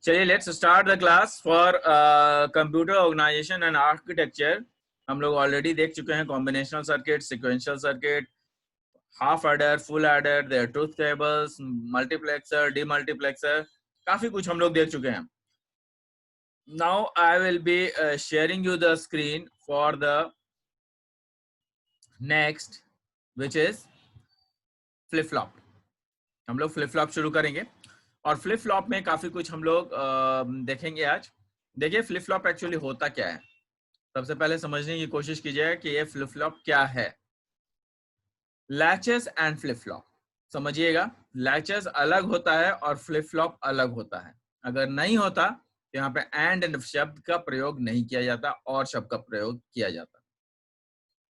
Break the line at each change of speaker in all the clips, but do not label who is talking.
चलिए let's start the class for computer organization and architecture. हम लोग ऑलरेडी देख चुके हैं combinational circuit, sequential circuit, half adder, full adder, their truth tables, multiplexer, demultiplexer, काफी कुछ हम लोग देख चुके हैं। Now I will be sharing you the screen for the next which is flip flop. हम लोग फ्लिप फ्लॉप शुरू करेंगे और फ्लिप फ्लॉप में काफी कुछ हम लोग देखेंगे आज। देखिए फ्लिप फ्लॉप एक्चुअली होता क्या है, सबसे पहले समझने की कोशिश कीजिए कि ये फ्लिप फ्लॉप क्या है। लैचेस एंड फ्लिप फ्लॉप समझिएगा, लैचेस अलग होता है और फ्लिप फ्लॉप अलग होता है। अगर नहीं होता तो यहाँ पे एंड शब्द का प्रयोग नहीं किया जाता और शब्द का प्रयोग किया जाता।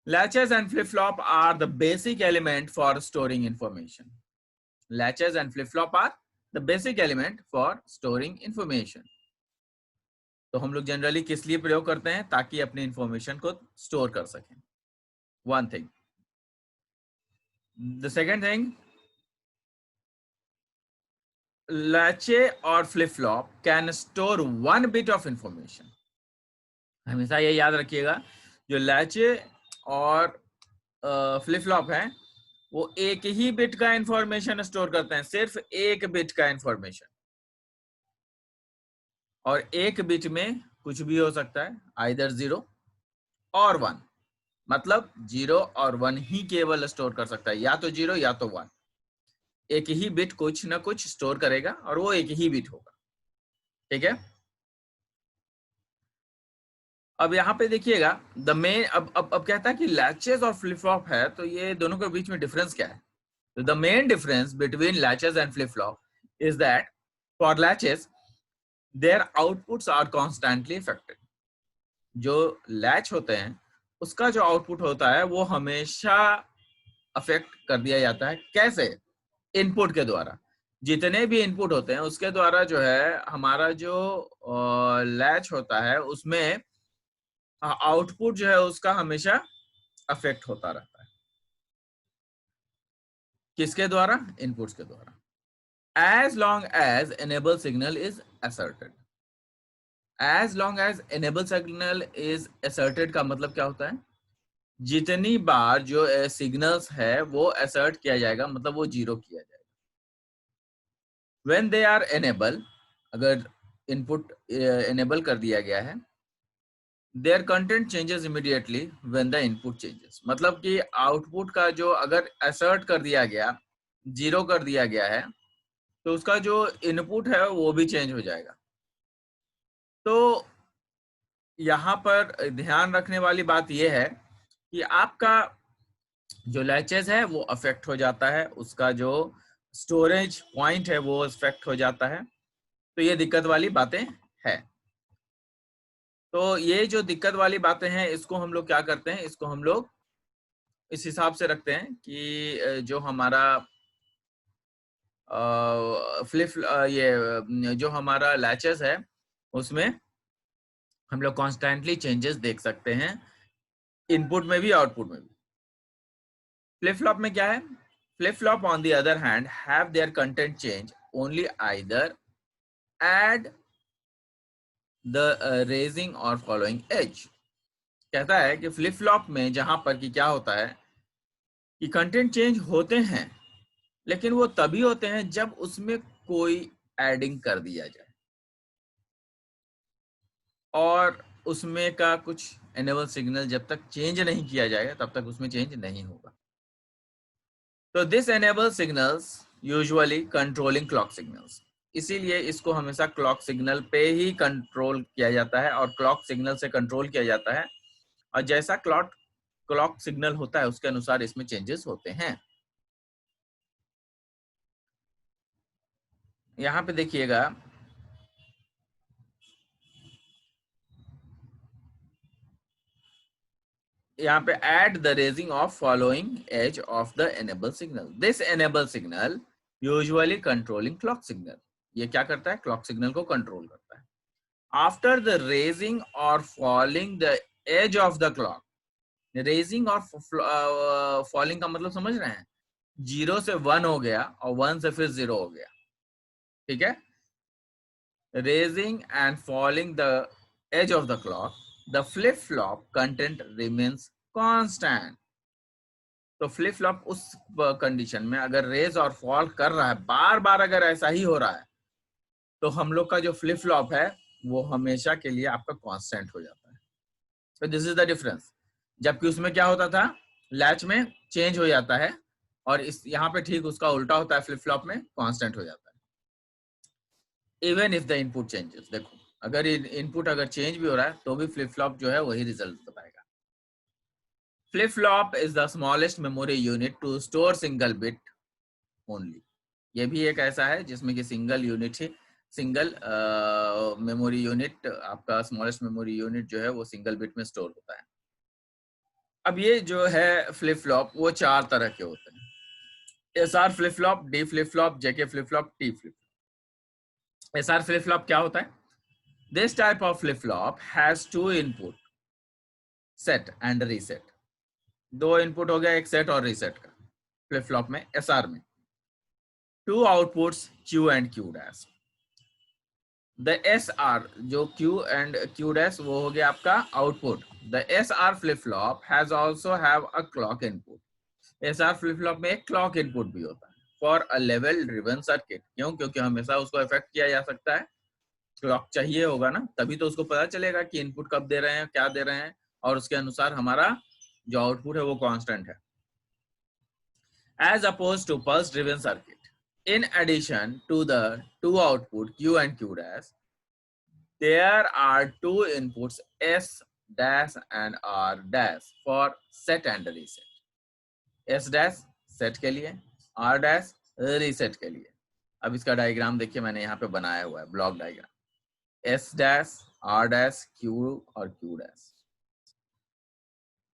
Latches and flip flop are the basic element for storing information. Latches and flip-flop are the basic element for storing information. तो हम लोग जनरली किस लिए प्रयोग करते हैं? ताकि अपनी इंफॉर्मेशन को स्टोर कर सकें। One thing. The second thing, latche or flip-flop can store one bit of information. हमेशा ये याद रखिएगा, जो लैचे और फ्लिप फ्लॉप है वो एक ही बिट का इंफॉर्मेशन स्टोर करते हैं, सिर्फ एक बिट का इंफॉर्मेशन। और एक बिट में कुछ भी हो सकता है, आइदर 0 और 1, मतलब 0 और 1 ही केवल स्टोर कर सकता है, या तो 0 या तो 1। एक ही बिट कुछ ना कुछ स्टोर करेगा और वो एक ही बिट होगा। ठीक है, अब यहाँ पे देखिएगा द मेन, अब कहता है कि लैचेस और फ्लिप फ्लॉप है, तो ये दोनों के बीच में डिफरेंस क्या है? तो the main difference between latches and flip flop is that for latches their outputs are constantly affected. जो लैच होते हैं उसका जो आउटपुट होता है वो हमेशा अफेक्ट कर दिया जाता है। कैसे? इनपुट के द्वारा। जितने भी इनपुट होते हैं उसके द्वारा जो है हमारा जो लैच होता है उसमें आउटपुट जो है उसका हमेशा अफेक्ट होता रहता है। किसके द्वारा? इनपुट्स के द्वारा। As long as enable signal is asserted. As long as enable signal is asserted का मतलब क्या होता है? जितनी बार जो सिग्नल्स है वो असर्ट किया जाएगा, मतलब वो 0 किया जाएगा। When they are enable, अगर इनपुट एनेबल कर दिया गया है, their content changes immediately when the input changes। मतलब कि आउटपुट का जो अगर असर्ट कर दिया गया, 0 कर दिया गया है, तो उसका जो इनपुट है वो भी चेंज हो जाएगा। तो यहाँ पर ध्यान रखने वाली बात यह है कि आपका जो लैचेस है वो अफेक्ट हो जाता है, उसका जो स्टोरेज पॉइंट है वो अफेक्ट हो जाता है। तो ये दिक्कत वाली बातें हैं। तो ये जो दिक्कत वाली बातें हैं इसको हम लोग क्या करते हैं, इसको हम लोग इस हिसाब से रखते हैं कि जो हमारा ये जो हमारा लैचेस है उसमें हम लोग कॉन्स्टेंटली चेंजेस देख सकते हैं, इनपुट में भी आउटपुट में भी। फ्लिप फ्लॉप में क्या है? Flip flop on the other hand have their content change only either at the rising और फॉलोइंग एज। कहता है कि फ्लिप फ्लॉप में जहां पर कि क्या होता है कि कंटेंट चेंज होते हैं, लेकिन वो तभी होते हैं जब उसमें कोई एडिंग कर दिया जाए और उसमें का कुछ एनेबल सिग्नल जब तक चेंज नहीं किया जाएगा तब तक उसमें चेंज नहीं होगा। तो this enable signals usually controlling clock signals, इसीलिए इसको हमेशा क्लॉक सिग्नल पे ही कंट्रोल किया जाता है और क्लॉक सिग्नल से कंट्रोल किया जाता है, और जैसा क्लॉक सिग्नल होता है उसके अनुसार इसमें चेंजेस होते हैं। यहाँ पे देखिएगा यहाँ पे at the rising of following edge of the enable signal, this enable signal usually controlling clock signal. ये क्या करता है? क्लॉक सिग्नल को कंट्रोल करता है। आफ्टर द रेजिंग और falling the edge of the clock, rising और फॉलिंग का मतलब समझ रहे हैं? 0 से 1 हो गया और 1 से फिर 0 हो गया। ठीक है, raising and falling the edge of the clock, the flip-flop content remains constant. तो फ्लिप फ्लॉप उस कंडीशन में अगर रेज और फॉल कर रहा है, बार बार अगर ऐसा ही हो रहा है, तो हम लोग का जो फ्लिप फ्लॉप है वो हमेशा के लिए आपका कांस्टेंट हो जाता है. तो दिस इज द डिफरेंस. जबकि उसमें क्या होता था, लैच में चेंज हो जाता है, और इस यहाँ पे ठीक उसका उल्टा होता है, फ्लिप फ्लॉप में कांस्टेंट हो जाता है. Even if the input changes, देखो अगर इनपुट अगर चेंज भी हो रहा है तो भी फ्लिप फ्लॉप जो है वही रिजल्ट बताएगा. Flip flop is the smallest memory unit to store single bit only. ये भी एक ऐसा है जिसमें कि सिंगल यूनिट ही, सिंगल मेमोरी यूनिट, आपका स्मॉलेस्ट मेमोरी यूनिट जो है वो सिंगल बिट में स्टोर होता है. अब ये जो है फ्लिप फ्लॉप वो चार तरह के होते हैं. SR flip flop, D flip flop, JK flip flop, T flip flop. SR flip flop क्या होता है? This type of flip flop has two input, set and reset. दो इनपुट हो गया, एक सेट और रीसेट का फ्लिप फ्लॉप में, एसआर में. Two outputs, Q and Q dash. The SR जो क्यू एंड क्यू डैश वो हो गया आपका output. The SR flip flop has also have a clock input. SR flip flop में एक क्लॉक इनपुट भी होता है for a level driven circuit. क्यों? क्योंकि हमेशा उसको इफेक्ट किया जा सकता है. क्लॉक चाहिए होगा ना, तभी तो उसको पता चलेगा कि इनपुट कब दे रहे हैं, क्या दे रहे हैं, और उसके अनुसार हमारा जो आउटपुट है वो कांस्टेंट है. As opposed to pulse driven circuit. In addition to the two output Q and Q dash, there are two inputs S dash and R dash for set and reset. S dash set के लिए, R dash reset के लिए. अब इसका diagram देखिए, मैंने यहाँ पे बनाया हुआ है block diagram. S dash, R dash, Q और Q dash.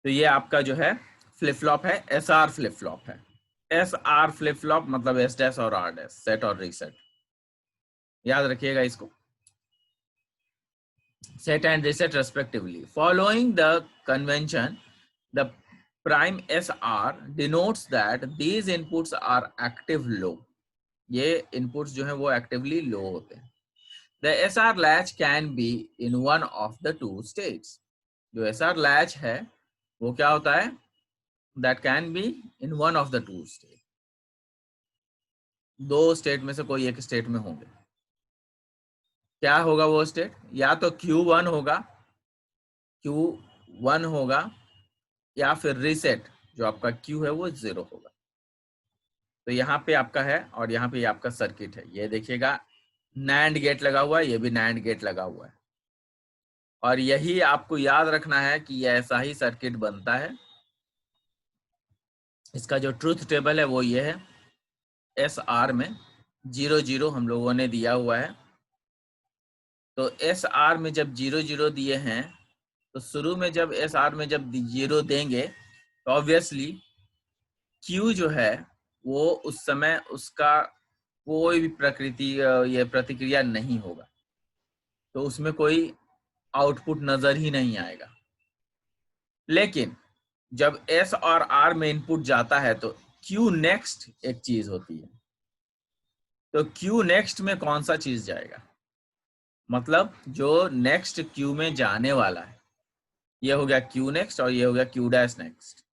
तो ये आपका जो है फ्लिप फ्लॉप है, SR फ्लिप फ्लॉप है. SR फ्लिप फ्लॉप मतलब S डैश और R डैश, सेट और रीसेट. याद रखिएगा इसको, set and reset respectively. Following the convention, the prime SR denotes that these inputs are active low. ये inputs जो है वो एक्टिवली लो होते हैं. The SR latch can be in one of the two states. जो SR latch है वो क्या होता है? That can be in one of the two states. दो स्टेट में से कोई एक स्टेट में होंगे. क्या होगा वो स्टेट? या तो Q1 होगा, Q1 होगा, या फिर रीसेट जो आपका Q है वो 0 होगा. तो यहाँ पे आपका है और यहाँ पे आपका सर्किट है. ये देखिएगा नैंड गेट लगा हुआ है, ये भी नैंड गेट लगा हुआ है, और यही आपको याद रखना है कि ये ऐसा ही सर्किट बनता है. इसका जो ट्रूथ टेबल है वो ये है. SR में 0 0 हम लोगों ने दिया हुआ है. तो SR में जब 0 0 दिए हैं, तो शुरू में जब SR में जब 0 देंगे तो ऑब्वियसली Q जो है वो उस समय उसका कोई भी ये प्रतिक्रिया नहीं होगा, तो उसमें कोई आउटपुट नजर ही नहीं आएगा. लेकिन जब S और R में इनपुट जाता है तो Q नेक्स्ट एक चीज होती है. तो Q नेक्स्ट में कौन सा चीज जाएगा? मतलब जो नेक्स्ट Q में जाने वाला है, ये हो गया Q नेक्स्ट और ये हो गया Q डैश नेक्स्ट.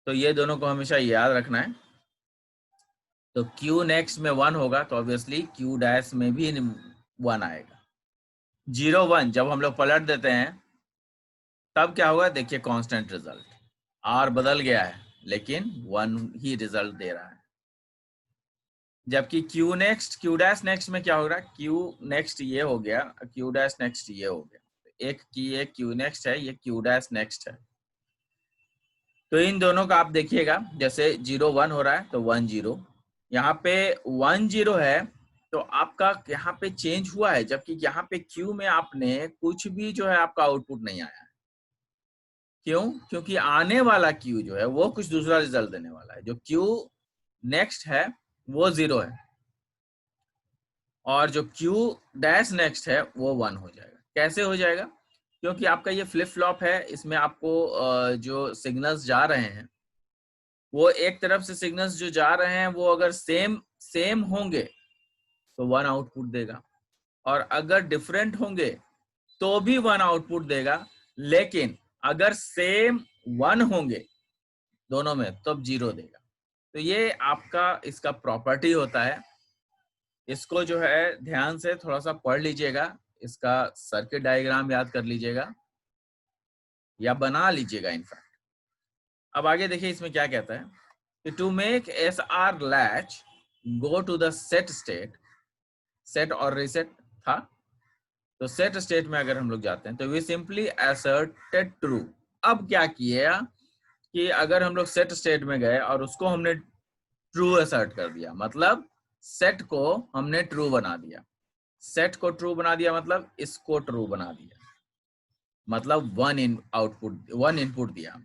तो ये दोनों को हमेशा याद रखना है. तो Q नेक्स्ट में 1 होगा तो ऑब्वियसली Q डैश में भी 1 आएगा. 0 1 जब हम लोग पलट देते हैं तब क्या होगा? देखिए कांस्टेंट रिजल्ट. R बदल गया है लेकिन 1 ही रिजल्ट दे रहा है. जबकि Q next, Q dash next में क्या होगा? Q नेक्स्ट ये हो गया, Q डैश नेक्स्ट ये हो गया. एक की ये Q नेक्स्ट है, ये Q डैश नेक्स्ट है. तो इन दोनों का आप देखिएगा, जैसे 0 1 हो रहा है तो 1 0, यहाँ पे 1 0 है तो आपका यहाँ पे चेंज हुआ है, जबकि यहाँ पे Q में आपने कुछ भी जो है आपका आउटपुट नहीं आया है. क्यों? क्योंकि आने वाला Q जो है वो कुछ दूसरा रिजल्ट देने वाला है. जो Q नेक्स्ट है वो 0 है और जो Q डैश नेक्स्ट है वो 1 हो जाएगा. कैसे हो जाएगा? क्योंकि आपका ये फ्लिप फ्लॉप है, इसमें आपको जो सिग्नल्स जा रहे हैं वो एक तरफ से सिग्नल्स जो जा रहे हैं वो अगर सेम होंगे तो 1 आउटपुट देगा, और अगर डिफरेंट होंगे तो भी 1 आउटपुट देगा, लेकिन अगर सेम 1 होंगे दोनों में तब 0 देगा। तो ये आपका इसका प्रॉपर्टी होता है। इसको जो है ध्यान से थोड़ा सा पढ़ लीजिएगा, इसका सर्किट डायग्राम याद कर लीजिएगा या बना लीजिएगा इनफैक्ट। अब आगे देखिए इसमें क्या कहता है कि to make S R latch go to the set state, set और रीसेट था, तो सेट स्टेट में अगर हम लोग जाते हैं तो वी सिंपली असर्टेड ट्रू। अब क्या किया कि अगर हम लोग सेट स्टेट में गए और उसको हमने ट्रू असर्ट कर दिया, मतलब सेट को हमने ट्रू बना दिया। सेट को ट्रू बना दिया मतलब इसको ट्रू बना दिया, मतलब 1 इनपुट दिया।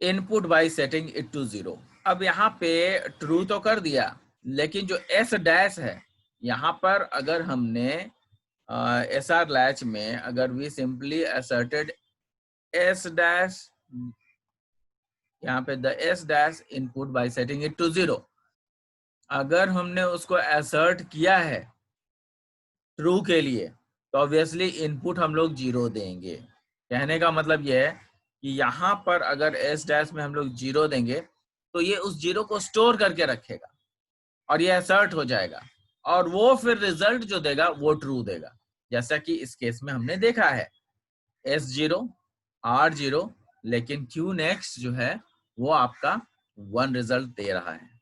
Input by setting it to 0। अब यहाँ पे ट्रू तो कर दिया, लेकिन जो एस डैश है यहाँ पर अगर हमने एस आर लैच में अगर we simply asserted S dash, यहाँ पे the S dash input by setting it to 0, अगर हमने उसको असर्ट किया है ट्रू के लिए तो ऑब्वियसली इनपुट हम लोग 0 देंगे। कहने का मतलब यह है कि यहाँ पर अगर एस डैश में हम लोग 0 देंगे तो ये उस 0 को स्टोर करके रखेगा और ये असर्ट हो जाएगा, और वो फिर रिजल्ट जो देगा वो ट्रू देगा, जैसा कि इस केस में हमने देखा है S0 R0, लेकिन Q नेक्स्ट जो है वो आपका 1 रिजल्ट दे रहा है।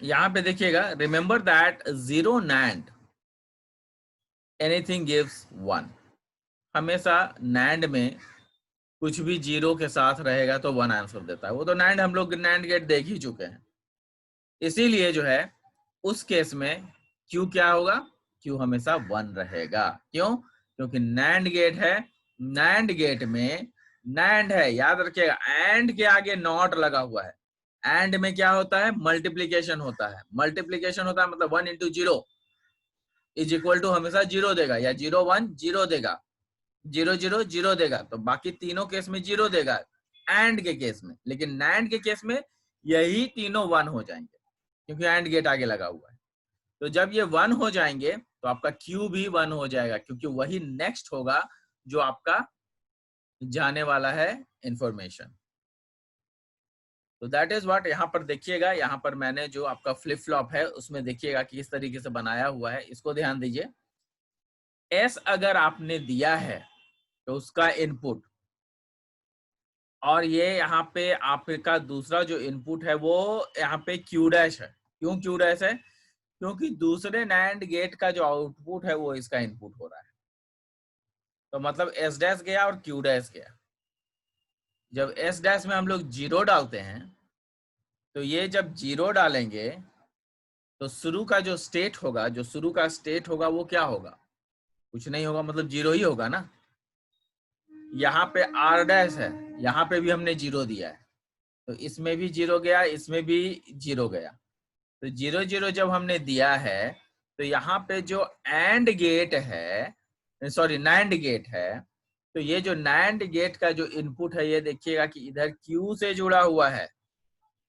यहां पे देखिएगा, remember that 0 NAND anything gives 1। हमेशा NAND में कुछ भी 0 के साथ रहेगा तो 1 आंसर देता है। वो तो NAND हम लोग NAND गेट देख ही चुके हैं, इसीलिए जो है उस केस में Q क्या होगा, Q हमेशा 1 रहेगा। क्यों? क्योंकि NAND गेट है, NAND गेट में NAND है, याद रखिएगा, एंड के आगे नॉट लगा हुआ है। एंड में क्या होता है, मल्टीप्लीकेशन होता है। मल्टीप्लीकेशन होता है मतलब 1 इंटू 0 इज इक्वल टू हमेशा 0 देगा, या 0 1 0 देगा, 0 0 0 देगा, तो बाकी तीनों केस में 0 देगा एंड के केस में। लेकिन नैंड के केस में यही तीनों 1 हो जाएंगे क्योंकि एंड गेट आगे लगा हुआ है। तो जब ये 1 हो जाएंगे तो आपका Q भी 1 हो जाएगा, क्योंकि वही नेक्स्ट होगा जो आपका जाने वाला है इंफॉर्मेशन। तो दैट इज व्हाट यहाँ पर देखिएगा, यहाँ पर मैंने जो आपका फ्लिप फ्लॉप है उसमें देखिएगा कि इस तरीके से बनाया हुआ है, इसको ध्यान दीजिए। एस अगर आपने दिया है तो उसका इनपुट, और ये यहाँ पे आपका दूसरा जो इनपुट है वो यहाँ पे Q डैश है। क्यों Q डैश है? क्योंकि दूसरे नैंड गेट का जो आउटपुट है वो इसका इनपुट हो रहा है। तो मतलब S डैश गया और Q डैश गया। जब S डैश में हम लोग 0 डालते हैं तो ये जब 0 डालेंगे तो शुरू का जो स्टेट होगा, वो क्या होगा? कुछ नहीं होगा, मतलब 0 ही होगा ना। यहाँ पे R डैश है, यहाँ पे भी हमने 0 दिया है, तो इसमें भी 0 गया, इसमें भी 0 गया। तो 0 0 जब हमने दिया है तो यहाँ पे जो एंड गेट है, सॉरी नैंड गेट है, तो ये जो नैंड गेट का जो इनपुट है ये देखिएगा कि इधर Q से जुड़ा हुआ है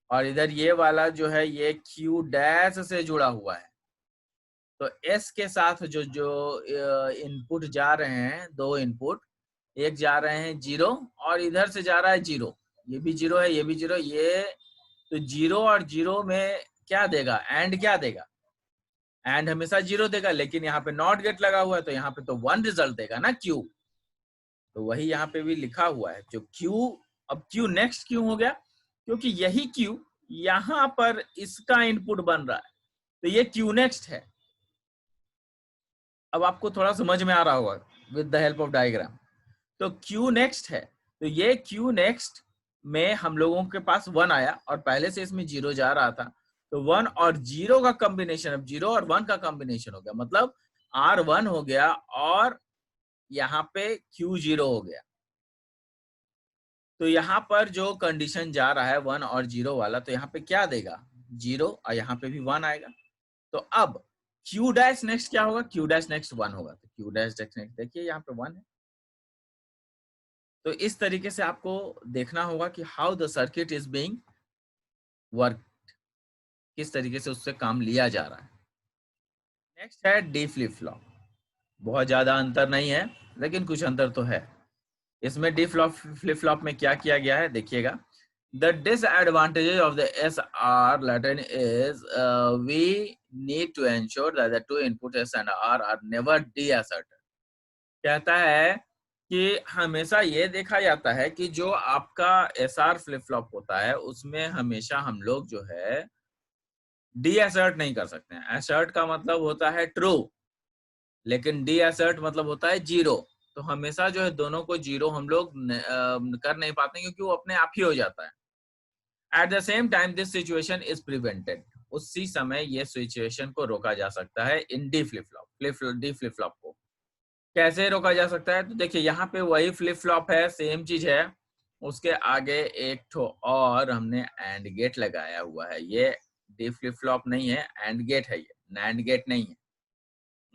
और इधर ये वाला जो है ये Q डैश से जुड़ा हुआ है। तो S के साथ जो जो इनपुट जा रहे हैं, दो इनपुट, एक जा रहे हैं 0 और इधर से जा रहा है 0, ये भी 0 है, ये भी 0, ये तो 0 और 0 में क्या देगा, एंड क्या देगा, एंड हमेशा 0 देगा। लेकिन यहाँ पे नॉट गेट लगा हुआ है तो यहाँ पे तो 1 रिजल्ट देगा ना Q। तो वही यहाँ पे भी लिखा हुआ है जो Q। अब Q नेक्स्ट क्यों हो गया? क्योंकि यही Q यहाँ पर इसका इनपुट बन रहा है, तो ये Q नेक्स्ट है। अब आपको थोड़ा समझ में आ रहा होगा with the help of diagram. तो Q नेक्स्ट है, तो ये Q नेक्स्ट में हम लोगों के पास 1 आया और पहले से इसमें 0 जा रहा था, तो 1 और 0 का कॉम्बिनेशन, अब 0 और 1 का कॉम्बिनेशन हो गया, मतलब R1 हो गया और यहाँ पे Q0 हो गया। तो यहाँ पर जो कंडीशन जा रहा है 1 और 0 वाला, तो यहाँ पे क्या देगा, 0, और यहाँ पे भी 1 आएगा। तो अब Q डैश नेक्स्ट क्या होगा, Q डैश नेक्स्ट 1 होगा, तो Q डैश नेक्स्ट देखिए यहाँ पे 1 है। तो इस तरीके से आपको देखना होगा कि how the circuit is being work. किस तरीके से उससे काम लिया जा रहा है। नेक्स्ट है डी फ्लिप फ्लॉप। बहुत ज्यादा अंतर नहीं है, लेकिन कुछ अंतर तो है। इसमें डी फ्लिप फ्लॉप में क्या किया गया है देखिएगा। The disadvantages of the SR Latin is we need to ensure that the two inputs S and R are never deasserted। कहता है कि हमेशा ये देखा जाता है कि जो आपका SR फ्लिप फ्लॉप होता है उसमें हमेशा हम लोग जो है डीअसर्ट नहीं कर सकते हैं। असर्ट का मतलब होता है ट्रू, लेकिन डीअसर्ट मतलब होता है जीरो। तो हमेशा जो है दोनों को जीरो हम लोग कर नहीं पाते क्योंकि वो अपने आप ही हो जाता है। At the same time this situation is prevented. उसी समय ये सिचुएशन को रोका जा सकता है in D flip flop. D flip flop को कैसे रोका जा सकता है? तो देखिए यहाँ पे वही फ्लिप फ्लॉप है, सेम चीज है, उसके आगे एक ठो और हमने एंड गेट लगाया हुआ है। ये डी फ्लिप फ्लॉप नहीं है, एंड गेट है, ये नैंड गेट नहीं है।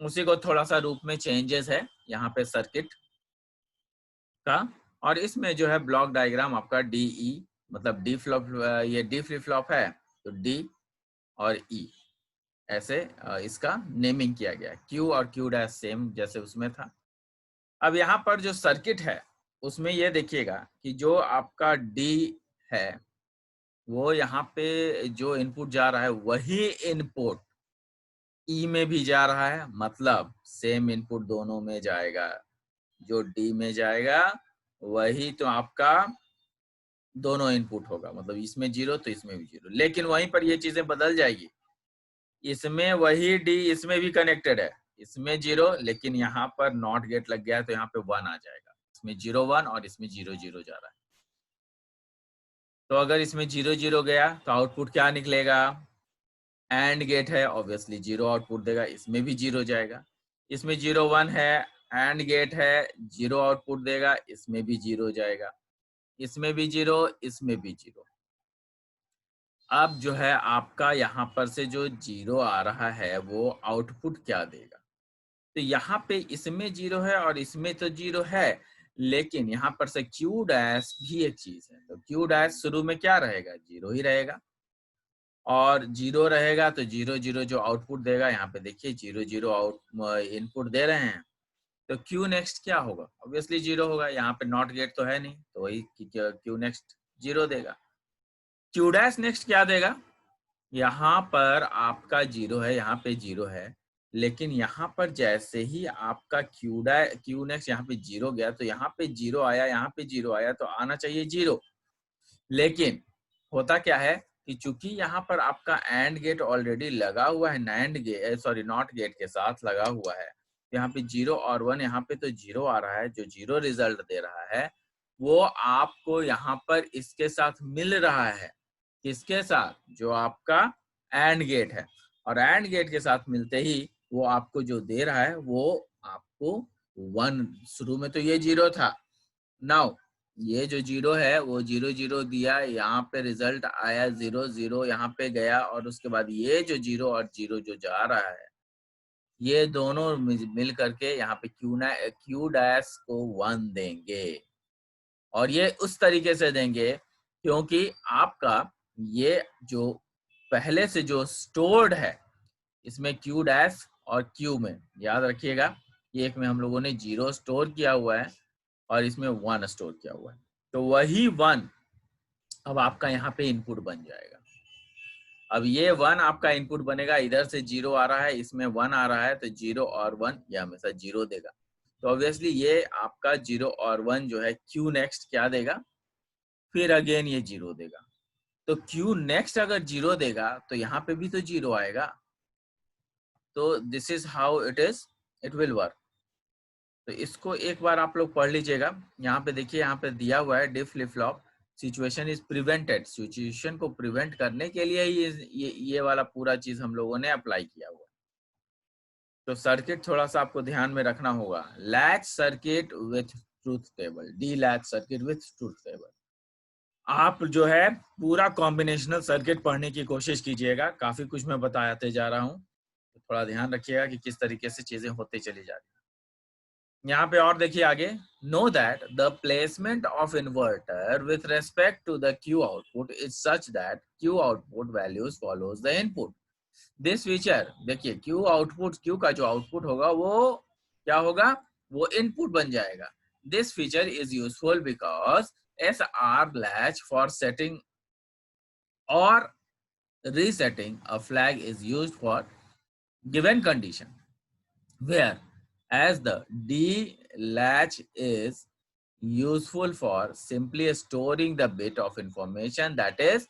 उसी को थोड़ा सा रूप में चेंजेस है यहाँ पे सर्किट का। और इसमें जो है ब्लॉक डायग्राम आपका DE, मतलब डी फ्लॉप, ये डी फ्लिप फ्लॉप है तो D और E ऐसे इसका नेमिंग किया गया। Q और Q डैश सेम जैसे उसमें था। अब यहाँ पर जो सर्किट है उसमें ये देखिएगा कि जो आपका D है वो यहाँ पे जो इनपुट जा रहा है वही इनपुट E में भी जा रहा है, मतलब सेम इनपुट दोनों में जाएगा। जो D में जाएगा वही तो आपका दोनों इनपुट होगा, मतलब इसमें जीरो तो इसमें भी जीरो। लेकिन वहीं पर ये चीजें बदल जाएगी, इसमें वही D इसमें भी कनेक्टेड है, इसमें जीरो, लेकिन यहाँ पर नॉट गेट लग गया है तो यहाँ पे 1 आ जाएगा। इसमें 0 1 और इसमें 0 0 जा रहा है। तो अगर इसमें 0 0 गया तो आउटपुट क्या निकलेगा? एंड गेट है, ऑब्वियसली 0 आउटपुट देगा, इसमें भी 0 जाएगा। इसमें 0 1 है, एंड गेट है, 0 आउटपुट देगा, इसमें भी 0 जाएगा। इसमें भी 0, इसमें भी 0। अब जो है आपका यहाँ पर से जो 0 आ रहा है वो आउटपुट क्या देगा? तो यहाँ पे इसमें 0 है और इसमें तो 0 है, लेकिन यहाँ पर से Q डैश भी एक चीज है। तो Q डैश शुरू में क्या रहेगा? 0 ही रहेगा। और 0 रहेगा तो 0 0 जो आउटपुट देगा, यहाँ पे देखिए 0 0 आउट इनपुट दे रहे हैं, तो Q नेक्स्ट क्या होगा? ऑब्वियसली 0 होगा। यहाँ पे नॉट गेट तो है नहीं, तो वही Q नेक्स्ट 0 देगा। Q डैश नेक्स्ट क्या देगा? यहाँ पर आपका 0 है, यहाँ पे 0 है, लेकिन यहाँ पर जैसे ही आपका Q नेक्स्ट यहाँ पे 0 गया तो यहाँ पे 0 आया, यहाँ पे 0 आया, तो आना चाहिए 0। लेकिन होता क्या है कि चूंकि यहाँ पर आपका एंड गेट ऑलरेडी लगा हुआ है, नॉट गेट के साथ लगा हुआ है, यहाँ पे 0 और 1, यहाँ पे तो 0 आ रहा है। जो 0 रिजल्ट दे रहा है वो आपको यहाँ पर इसके साथ मिल रहा है। किसके साथ? जो आपका एंड गेट है। और एंड गेट के साथ मिलते ही वो आपको जो दे रहा है वो आपको 1, शुरू में तो ये 0 था, नाउ ये जो 0 है वो 0 0 दिया, यहाँ पे रिजल्ट आया 0 0, यहाँ पे गया, और उसके बाद ये जो 0 और 0 जो जा रहा है ये दोनों मिल करके यहाँ पे Q डैश को 1 देंगे। और ये उस तरीके से देंगे क्योंकि आपका ये जो पहले से जो स्टोर्ड है, इसमें Q डैश और Q में याद रखिएगा, ये एक में हम लोगों ने 0 स्टोर किया हुआ है और इसमें 1 स्टोर किया हुआ है, तो वही 1 अब आपका यहाँ पे इनपुट बन जाएगा। अब ये 1 आपका इनपुट बनेगा, इधर से 0 आ रहा है, इसमें 1 आ रहा है, तो 0 और 1 ये हमेशा 0 देगा। तो ऑब्वियसली ये आपका 0 और 1 जो है Q नेक्स्ट क्या देगा? फिर अगेन ये 0 देगा। तो Q नेक्स्ट अगर 0 देगा तो यहाँ पे भी तो 0 आएगा। तो this is how it will work. तो इसको एक बार आप लोग पढ़ लीजिएगा। यहाँ पे देखिए, यहाँ पे दिया हुआ है D flip flop situation is prevented. Situation को प्रिवेंट करने के लिए ये वाला पूरा चीज हम लोगों ने अप्लाई किया हुआ है। तो सर्किट थोड़ा सा आपको ध्यान में रखना होगा। Latch circuit with truth table, D latch circuit with truth table. आप जो है पूरा कॉम्बिनेशनल सर्किट पढ़ने की कोशिश कीजिएगा। काफी कुछ मैं बताते जा रहा हूँ, तो थोड़ा ध्यान रखिएगा कि किस तरीके से चीजें होते चली जा रही है। यहाँ पे और देखिए आगे, know that the placement of inverter with respect to the Q output is such that Q output values follows the input. This feature, देखिए क्यू आउटपुट, क्यू का जो आउटपुट होगा वो क्या होगा, वो इनपुट बन जाएगा। This feature is useful because S R latch for setting और resetting a flag is used for given condition, where as the D latch is useful for simply storing the bit of information that is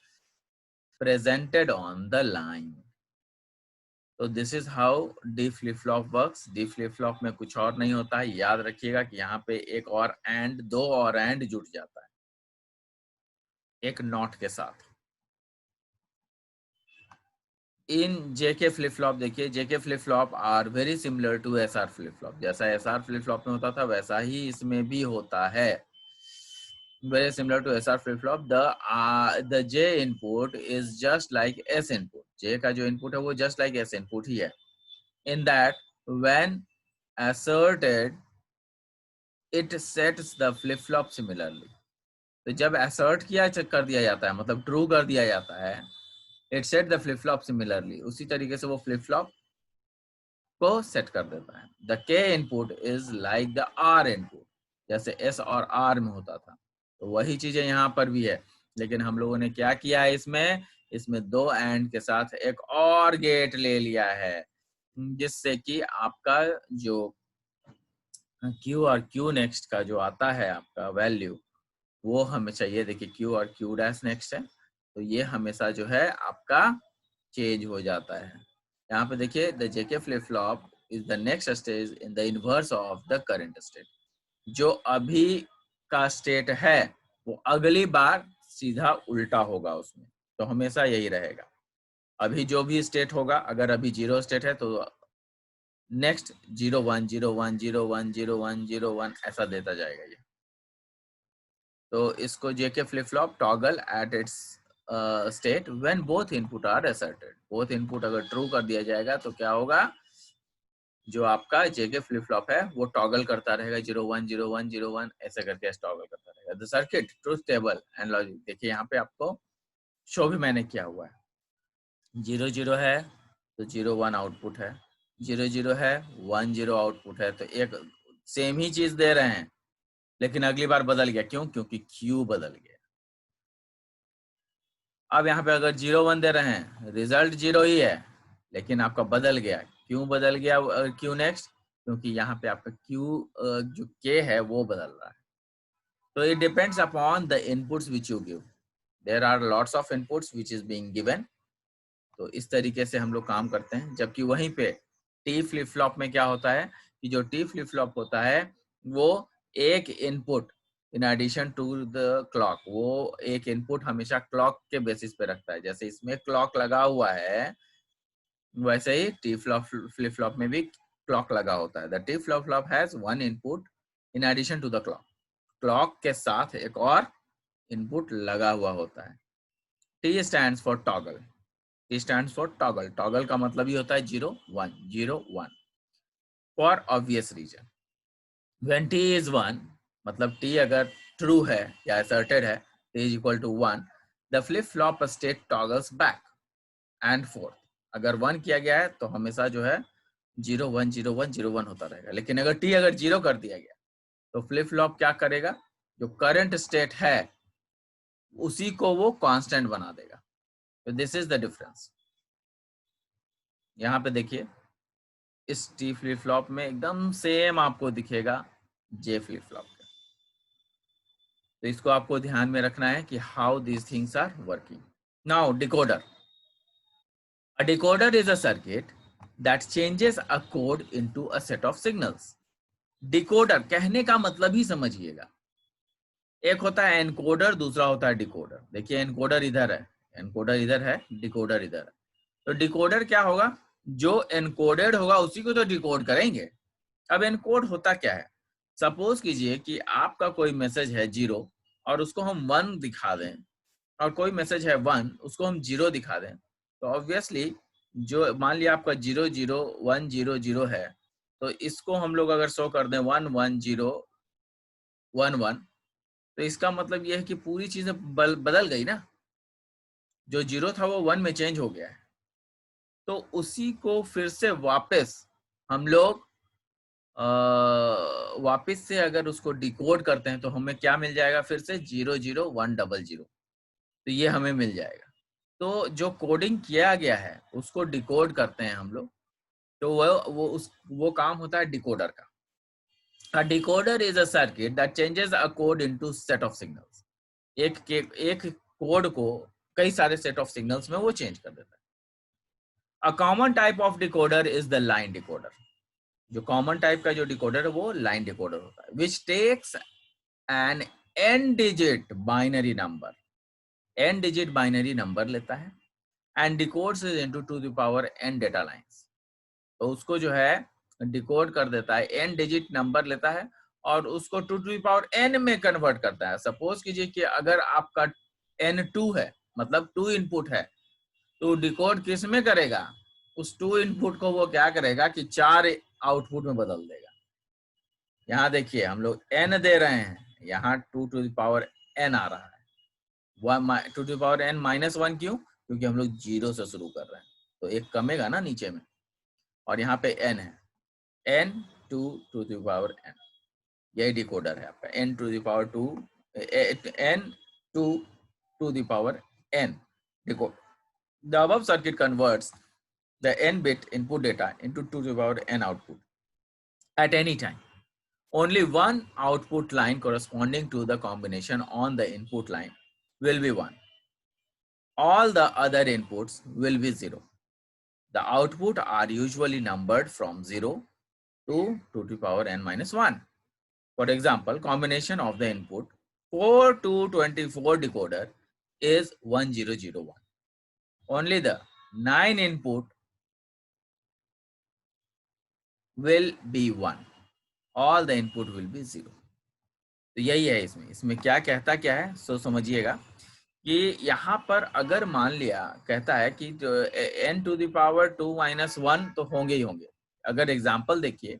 presented on the line. तो this is how D flip flop works. D flip flop में कुछ और नहीं होता है, याद रखिएगा कि यहाँ पे एक और एंड, दो और एंड जुड़ जाता है एक नॉट के साथ। इन जेके फ्लिप फ्लॉप, देखिए JK flip flop are very similar to SR flip flop. जैसा एसआर फ्लिप फ्लॉप में होता था वैसा ही इसमें भी होता है, very similar to SR flip flop. The J input is just like S input. J का जो इनपुट है वो जस्ट लाइक एस इनपुट ही है, in that when asserted it sets the flip flop similarly। तो जब assert किया कर दिया जाता है, मतलब ट्रू कर दिया जाता है, it set the flip flop similarly, उसी तरीके से वो फ्लिप फ्लॉप को सेट कर देता है। The K input is like the R input, जैसे एस और आर में होता था, तो वही चीजें यहाँ पर भी है, लेकिन हम लोगों ने क्या किया है इसमें, इसमें दो एंड के साथ एक और गेट ले लिया है, जिससे कि आपका जो क्यू और क्यू नेक्स्ट का जो आता है आपका वैल्यू, वो हमें चाहिए। देखिए क्यू और क्यू डैश नेक्स्ट है, तो ये हमेशा जो है आपका चेंज हो जाता है। यहाँ पे देखिए the JK flip flop is the next stage in the inverse of the current state. जो अभी का स्टेट है वो अगली बार सीधा उल्टा होगा उसमें, तो हमेशा यही रहेगा। अभी जो भी स्टेट होगा, अगर अभी 0 स्टेट है तो नेक्स्ट 0 1 0 1 0 1 0 1 0 1 ऐसा देता जाएगा ये। तो इसको JK flip flop toggle at its state when both input are asserted. Both input अगर ट्रू कर दिया जाएगा तो क्या होगा, जो आपका जेके फ्लिप फ्लॉप है वो टॉगल करता रहेगा 0 1 0 1 0 1 ऐसे करके टॉगल करता रहेगा। The circuit truth table and logic, देखिए यहाँ पे आपको शो भी मैंने किया हुआ है। 0 0 है तो 0 1 आउटपुट है, 0 0 है 1 0 आउटपुट है, तो एक सेम ही चीज दे रहे हैं, लेकिन अगली बार बदल गया। क्यों? क्योंकि क्यू बदल गया। अब यहाँ पे अगर 0 1 दे रहे हैं, रिजल्ट 0 ही है, लेकिन आपका बदल गया। क्यों बदल गया क्यू नेक्स्ट? क्योंकि यहाँ पे आपका क्यू जो के है वो बदल रहा है। तो it depends upon the inputs which you give. There are lots of inputs which is being given. तो इस तरीके से हम लोग काम करते हैं। जबकि वहीं पे टी फ्लिप फ्लॉप में क्या होता है कि जो टी फ्लिप फ्लॉप होता है वो एक input in addition to the clock, वो एक इनपुट हमेशा क्लॉक के बेसिस पे रखता है। जैसे इसमें क्लॉक लगा हुआ है, वैसे ही टी फ्लिप फ्लॉप में भी क्लॉक लगा होता है। The T flip flop has one input in addition to the clock. Clock के साथ एक और इनपुट लगा हुआ होता है। T stands for toggle. T stands for toggle। toggle का मतलब ही होता है 0 1 0 1 for obvious reason। When T is 1, मतलब T अगर true है या asserted है, T is equal to 1, the flip flop state toggles back and forth। अगर 1 किया गया है तो हमेशा जो है 0 1 0 1 0 1 होता रहेगा। लेकिन अगर T अगर 0 कर दिया गया तो फ्लिप फ्लॉप क्या करेगा, जो करंट स्टेट है उसी को वो कांस्टेंट बना देगा। तो दिस इज द डिफरेंस। यहाँ पे देखिए इस टी फ्लिप फ्लॉप में एकदम सेम आपको दिखेगा जे फ्लिप फ्लॉप का। तो इसको आपको ध्यान में रखना है कि how these things are working. Now decoder. A decoder is a circuit that changes a code into a set of signals. Decoder कहने का मतलब ही समझिएगा। एक होता है एनकोडर, दूसरा होता है डिकोडर। देखिए एनकोडर इधर है, एनकोडर इधर है, डिकोडर इधर है। तो डिकोडर क्या होगा, जो एनकोडेड होगा उसी को तो डिकोड करेंगे। अब एनकोड होता क्या है, सपोज कीजिए कि आपका कोई मैसेज है 0 और उसको हम 1 दिखा दें, और कोई मैसेज है 1 उसको हम 0 दिखा दें, तो ऑब्वियसली जो मान लिया आपका 0 0 1 0 0 है, तो इसको हम लोग अगर शो कर दें 1 1 0 1 1, तो इसका मतलब ये है कि पूरी चीजें बदल गई ना, जो 0 था वो 1 में चेंज हो गया है। तो उसी को फिर से वापस हम लोग वापस से अगर उसको डिकोड करते हैं तो हमें क्या मिल जाएगा, फिर से 0 0 1 0 0, तो ये हमें मिल जाएगा। तो जो कोडिंग किया गया है उसको डिकोड करते हैं हम लोग, तो वो काम होता है डिकोडर का। A decoder is a circuit that changes a code into set of signals. एक कोड को कई सारे सेट ऑफ सिग्नल्स में वो चेंज कर देता है। A common type of decoder is the line decoder. जो कॉमन टाइप का जो डिकोडर है वो लाइन डिकोडर होता है, which takes an n digit binary number, n digit binary number लेता है and decodes it into 2 to the power n data lines. तो उसको जो है डिकोड कर देता है, n डिजिट नंबर लेता है और उसको 2 टू दी पावर n में कन्वर्ट करता है। सपोज कीजिए कि अगर आपका n 2 है, मतलब 2 इनपुट है, तो डिकोड किस में करेगा, उस 2 इनपुट को वो क्या करेगा कि 4 आउटपुट में बदल देगा। यहाँ देखिए हम लोग n दे रहे हैं, यहाँ 2 टू दी पावर n आ रहा है, 2 to the power n minus 1 क्यों, क्योंकि हम लोग 0 से शुरू कर रहे हैं, तो एक कमेगा ना नीचे में, और यहाँ पे n है, n 2 to the power n, यही डिकोडर है आपका, n to the power 2, n 2 to the power n decode. The above circuit converts the n bit input data into 2 to the power n output at any time. Only one output line corresponding to the combination on the input line will be 1. All the other inputs will be 0. The output are usually numbered from 0 to 2 to the power n minus 1. For example, combination of the input 4 to 24 decoder is 1001. Only the 9 input will be 1. All the input will be 0. तो यही है इसमें क्या कहता क्या है, सो समझिएगा कि यहाँ पर अगर मान लिया कहता है कि n to the power 2 minus 1 तो होंगे ही होंगे। अगर एग्जांपल देखिए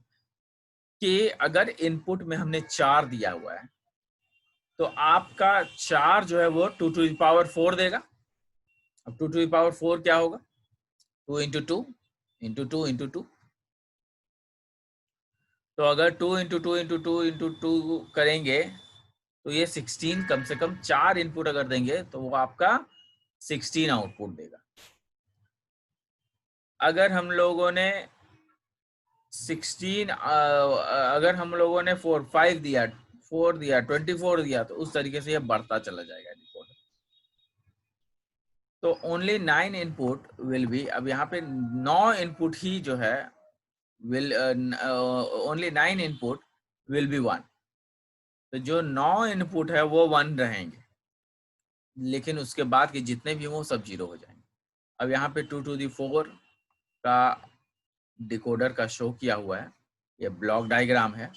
कि अगर इनपुट में हमने 4 दिया हुआ है, तो आपका 4 जो है वो 2 टू द पावर 4 देगा। अब 2 टू द पावर 4 क्या होगा, 2 इंटू 2 इंटू 2 इंटू 2। तो अगर 2 इंटू 2 इंटू 2 इंटू 2 करेंगे तो ये 16, कम से कम 4 इनपुट अगर देंगे तो वो आपका 16 आउटपुट देगा। अगर हम लोगों ने 16 अगर हम लोगों ने 4 5 दिया, 4 दिया, 24 दिया, तो उस तरीके से ये बढ़ता चला जाएगा डिकोड। तो ओनली 9 इनपुट विल बी, अब यहाँ पे 9 इनपुट ही जो है will, only 9 input will be 1। तो जो 9 इनपुट है वो 1 रहेंगे, लेकिन उसके बाद के जितने भी वो सब 0 हो जाएंगे। अब यहाँ पे 2 टू दी 4 का डिकोडर का शो किया हुआ है, ये ब्लॉक डायग्राम है।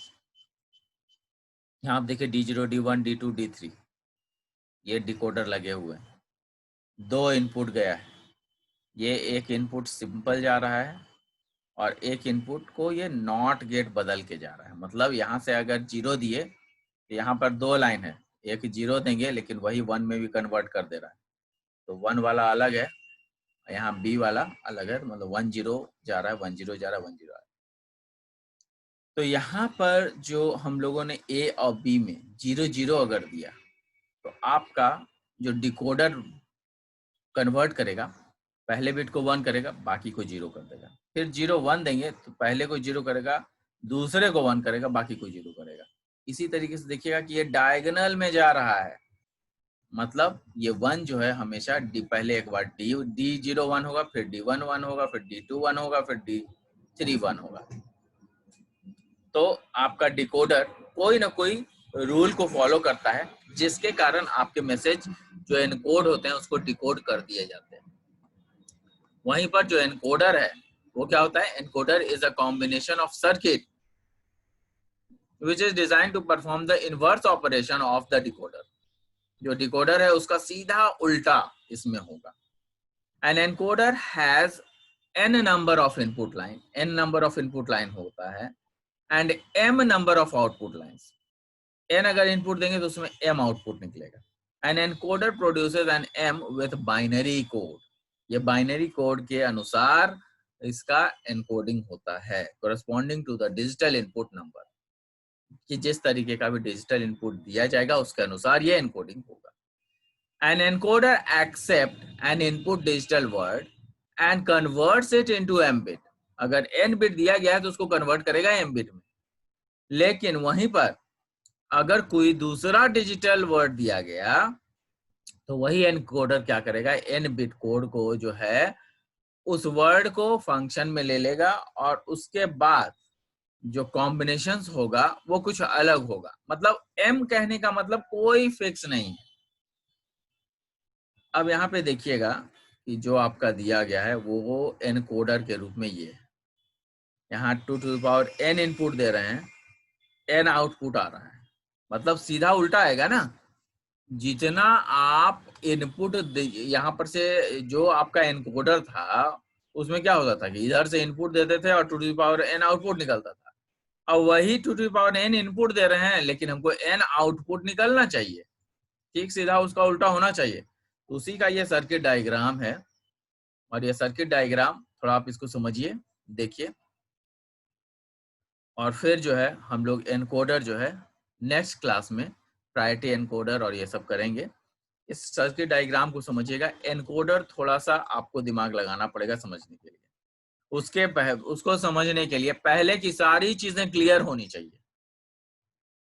यहाँ आप देखिए D0, D1, D2, D3 ये डिकोडर लगे हुए हैं। 2 इनपुट गया है, ये एक इनपुट सिंपल जा रहा है और एक इनपुट को ये नॉट गेट बदल के जा रहा है। मतलब यहाँ से अगर 0 दिए तो यहाँ पर 2 लाइन है, एक 0 देंगे लेकिन वही 1 में भी कन्वर्ट कर दे रहा है, तो 1 वाला अलग है, यहाँ B वाला अलग है, मतलब 1 0 जा रहा है, 1 0 जा रहा है, 1 0 आ रहा है। तो यहाँ पर जो हम लोगों ने A और B में 0 0 अगर दिया तो आपका जो डिकोडर कन्वर्ट करेगा, पहले बिट को 1 करेगा, बाकी को 0 कर देगा। फिर 0 1 देंगे तो पहले को 0 करेगा, दूसरे को 1 करेगा, बाकी को 0 करेगा। इसी तरीके से देखिएगा कि ये डायगोनल में जा रहा है, मतलब ये 1 जो है हमेशा पहले एक बार D0 1 होगा, फिर D1 1 होगा, फिर D2 1 होगा, फिर D3 1 होगा। तो आपका डिकोडर कोई ना कोई रूल को फॉलो करता है, जिसके कारण आपके मैसेज जो एनकोड होते हैं उसको डिकोड कर दिए जाते हैं। वहीं पर जो एनकोडर है वो क्या होता है, encoder is a combination of circuit which is design to perform the inverse operation of the decoder. जो डिकोडर है उसका सीधा उल्टा इसमें होगा। An encoder has n number of input line, n number of input line होता है, and m number of output lines. n अगर इनपुट देंगे तो उसमें m आउटपुट निकलेगा. An encoder produces an m with binary code. ये binary code के अनुसार इसका एनकोडिंग होता है, corresponding to the digital input number. कि जिस तरीके का भी डिजिटल इनपुट दिया जाएगा उसके अनुसार ये एनकोडिंग होगा. An encoder accepts an input digital word and converts it into m bit. अगर n बिट दिया गया है तो उसको कन्वर्ट करेगा m बिट में. लेकिन वहीं पर अगर कोई दूसरा डिजिटल वर्ड दिया गया तो वही एनकोडर क्या करेगा, n बिट कोड को जो है उस वर्ड को फंक्शन में ले लेगा और उसके बाद जो कॉम्बिनेशंस होगा वो कुछ अलग होगा. मतलब m कहने का मतलब कोई फिक्स नहीं है. अब यहाँ पे देखिएगा कि जो आपका दिया गया है वो एनकोडर के रूप में ये है. यहाँ 2 to the power n input दे रहे हैं, n आउटपुट आ रहा है. मतलब सीधा उल्टा आएगा ना. जितना आप इनपुट यहाँ पर से जो आपका एनकोडर था उसमें क्या होता था कि इधर से इनपुट देते थे और 2 to the power n output निकलता था. अब वही 2 to the power n input दे रहे हैं लेकिन हमको n आउटपुट निकलना चाहिए. ठीक सीधा उसका उल्टा होना चाहिए. उसी का ये सर्किट डायग्राम है. और ये सर्किट डायग्राम थोड़ा आप इसको समझिए, देखिए, और फिर जो है हम लोग एनकोडर जो है नेक्स्ट क्लास में प्रायोरिटी एनकोडर और ये सब करेंगे. इस सर्किट डायग्राम को समझिएगा. एनकोडर थोड़ा सा आपको दिमाग लगाना पड़ेगा समझने के लिए. उसको समझने के लिए पहले की सारी चीजें क्लियर होनी चाहिए.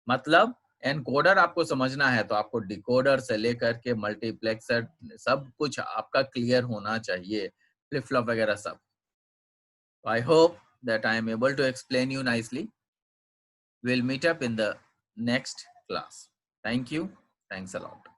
मतलब एनकोडर आपको समझना है तो आपको डिकोडर से लेकर के मल्टीप्लेक्सर सब कुछ आपका क्लियर होना चाहिए, फ्लिप फ्लॉप वगैरह सब. I hope that I am able to explain you nicely. We'll meet up in the next class. Thank you. Thanks a lot.